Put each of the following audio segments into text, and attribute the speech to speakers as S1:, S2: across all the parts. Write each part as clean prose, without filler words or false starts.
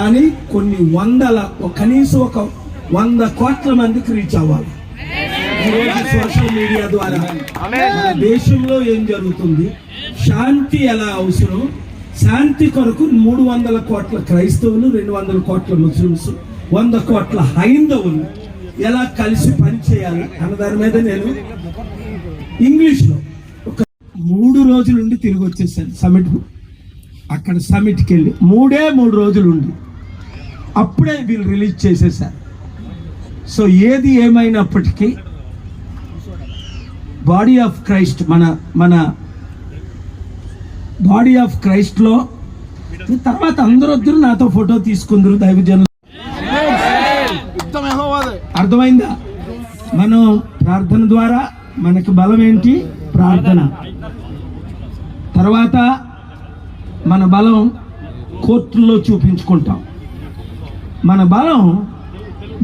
S1: కానీ కొన్ని కనీసం ఒక 100 కోట్ల మందికి రీచ్ అవ్వాలి. ఈరోజు సోషల్ మీడియా ద్వారా మన దేశంలో ఏం జరుగుతుంది, శాంతి ఎలా అవసరం, శాంతి కొరకు 300 కోట్ల క్రైస్తవులు, 200 కోట్ల ముస్లిమ్స్, 100 కోట్ల హైందవులు ఎలా కలిసి పనిచేయాలి అన్న దాని మీద నేను ఇంగ్లీష్లో ఒక 3 రోజుల నుండి తిరిగి వచ్చేసాను సమిట్. అక్కడ సమిట్కి వెళ్ళి 3 రోజులు ఉండి అప్పుడే వీళ్ళు రిలీజ్ చేసేసారు. సో ఏది ఏమైనప్పటికీ బాడీ ఆఫ్ క్రైస్ట్, మన బాడీ ఆఫ్ క్రైస్ట్లో తర్వాత అందరూ వద్దరు నాతో ఫోటో తీసుకుందరు దైవజనులు. అర్థమైందా? మనం ప్రార్థన ద్వారా మనకి బలం ఏంటి? ప్రార్థన. తర్వాత మన బలం కోర్టుల్లో చూపించుకుంటాం. మన బలం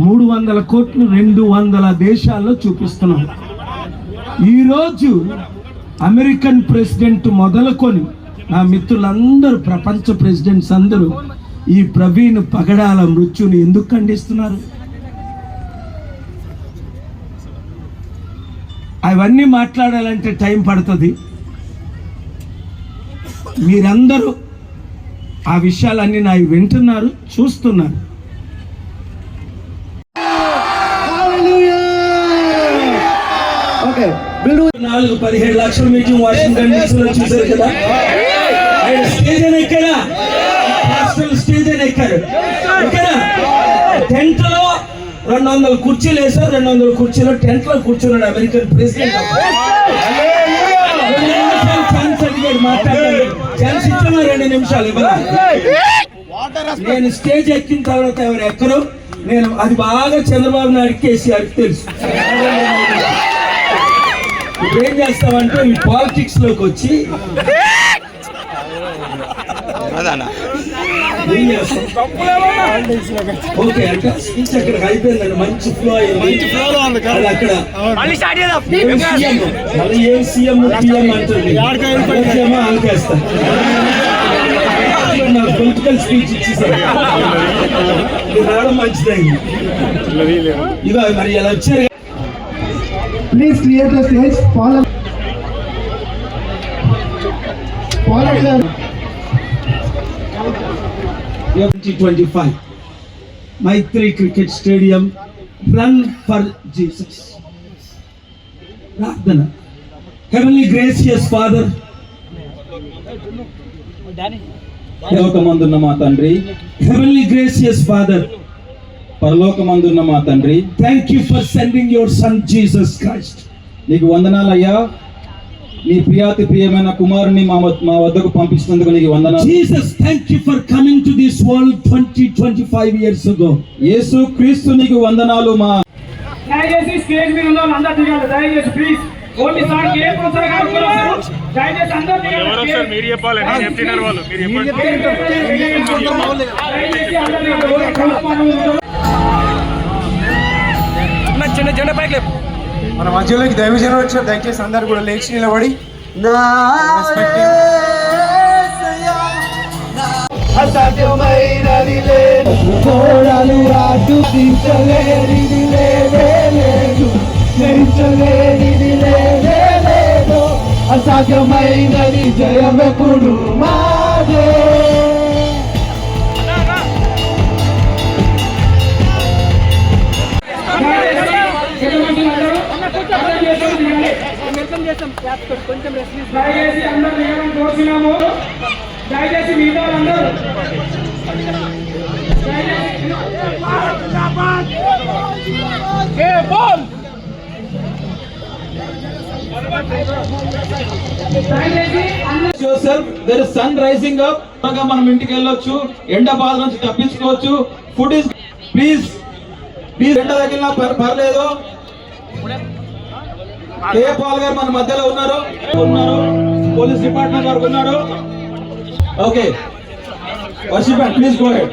S1: 300 కోట్లు 200 దేశాల్లో చూపిస్తున్నాం. ఈరోజు అమెరికన్ ప్రెసిడెంట్ మొదలుకొని నా మిత్రులందరూ, ప్రపంచ ప్రెసిడెంట్స్ అందరూ ఈ ప్రవీణ్ పగడాల మృత్యుని ఎందుకు ఖండిస్తున్నారు? అవన్నీ మాట్లాడాలంటే టైం పడుతుంది. మీరందరూ ఆ విషయాలన్నీ నా వింటున్నారు, చూస్తున్నారు. 4-17 లక్షల మీటింగ్ వాషింగ్టన్ డీసీలో చూశారు కదా. ఆయన స్టేజ్ అని ఎక్కడ, స్టేజ్ అని ఎక్కారు. ఇక్కడ టెంట్ లో 200 కుర్చీలు వేసారు. 200 కుర్చీలో టెంట్ లో కూర్చున్నాడు అమెరికన్ ప్రెసిడెంట్. ఛాన్స్ అడిగాడు, మాట్లాడాడు. ఛాన్స్ ఇచ్చిన 2 నిమిషాలు ఇవ్వాలి. నేను స్టేజ్ ఎక్కిన తర్వాత ఎవరు ఎక్కరు, నేను అది బాగా చంద్రబాబు నాయుడు, కేసీఆర్ తెలుసు. ఇప్పుడు ఏం చేస్తామంటే ఈ పాలిటిక్స్ లోకి వచ్చి ఓకే అంటే స్పీచ్ అక్కడ అయిపోయిందండి, మంచి ఫ్లో అయింది. అక్కడ మళ్ళీ ఏం సీఎం పిఎం అంటుంది, ఆల్కేస్తా. నాకు పొలిటికల్ స్పీచ్ ఇచ్చేసారు, రావడం మంచిదైంది. ఇగో మరి ఇలా వచ్చారు.
S2: Please clear the stage. Paul
S1: 2025 Maitri Cricket Stadium, Run for Jesus. Pradhana. Heavenly gracious Father,
S3: పరలోకమందున్న మా తండ్రి,
S1: Heavenly gracious Father,
S3: పరలోకమందున్న మా తండ్రి,
S1: thank you for sending your son Jesus Christ.
S3: నీకు వందనాలయ్యా. నీ ప్రియమైన కుమారుని మా వద్దకు పంపించినందుకు నీకు వందనాలు.
S1: Jesus, thank you for coming to this world 20-25 years ago.
S3: యేసు క్రీస్తు నీకు వందనాలు. మా
S4: దయచేసి స్టేజ్ మీద ఉన్న అందరూ దిగాలి. దయచేసి please only sir K Prasad గారు దయచేసి అందరూ దిగాలి.
S5: ఎవరో సార్ మీరు చెప్పాలి, నేను చెప్తున్నారు వాళ్ళు. మీరు చెప్పండి. చిన్న జెండా పైకి లేపు.
S6: మన మధ్యలోకి దైవజనుడు వచ్చారు. దయచేసి అందరు కూడా లేచి నిలబడి
S2: అసాధ్యమైనది లేదు, కోడలు రాజు తీర్చలేనిది లేదే లేదు, తీర్చలేనిది లేదే లేదు, అసాధ్యమైనది జయమెప్పుడు మాదే.
S4: దయచేసి అందరూ దిగడం కోరుతున్నాము. దయచేసి మిగతా అందరూ
S3: సన్ రైజింగ్ అప్, మనం ఇంటికి వెళ్ళొచ్చు, ఎండ బాధ నుంచి తప్పించుకోవచ్చు. ఫుడ్ ఇస్ ప్లీజ్ ఎండ తగిలినా పర్లేదు. కే పాల్ గారు మన మధ్యలో ఉన్నారు, పోలీస్ డిపార్ట్మెంట్ వారు ఉన్నారు. Okay worship please go head.